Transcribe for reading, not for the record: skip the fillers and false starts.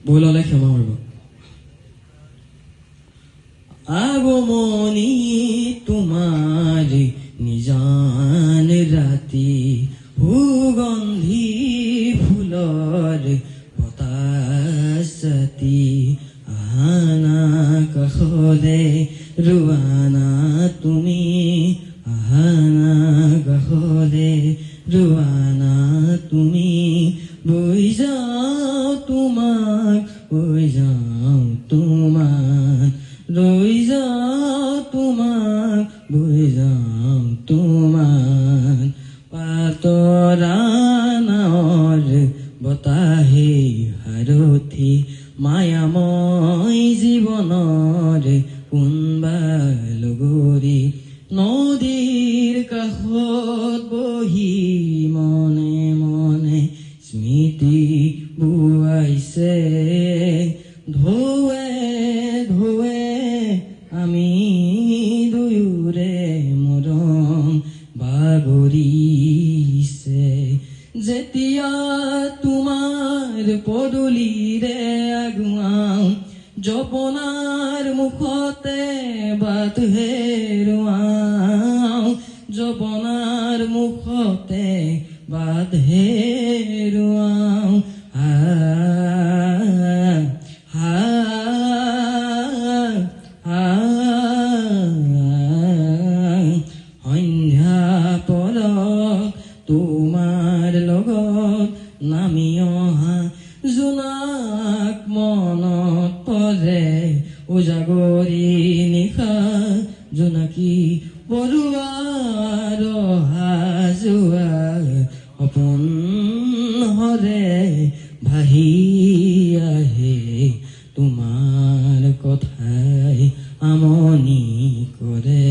ভুল হলে ক্ষমা কৰব। আগমনী তোমাৰ নিজান ৰাতি, সুগন্ধি ফুলৰ বতাহ ছাতি, আহানা কাষলে ৰোৱানা তুমি, আহানা কাষলে ৰোৱানা তুমি, বৈ যাওঁ তোমাক, বৈ যাওঁ তোমাক, ৰৈ যাওঁ তোমাক, বৈ যাওঁ তোমাক, পাতৰা নাৱৰ বতাহে সাৰথি, মায়াময় জীৱনৰ কোনবা লগৰী, নদীৰ কাষত বহি মনে মনে স্মৃতি বুৱাইছে, ঢৌৱে ঢৌৱে আমি দুয়োৰে মৰম বাগৰিছে, যেতিয়া তোমাৰ পদূলিৰে আগুৱাওঁ, জপনাৰ মুখতে বাট হেৰুৱাওঁ, জপনাৰ মুখতে বাট হেৰুৱাওঁ, সন্ধ্যা পৰত তোমাৰ লগত নামি অহা জোনাক মনত পৰে, উজাগৰি নিশা জোনাকী পৰুৱাৰ অহা যোৱা, সপোন হৰে ভাহি আহে, তোমাৰ কথাই আমনি কৰে।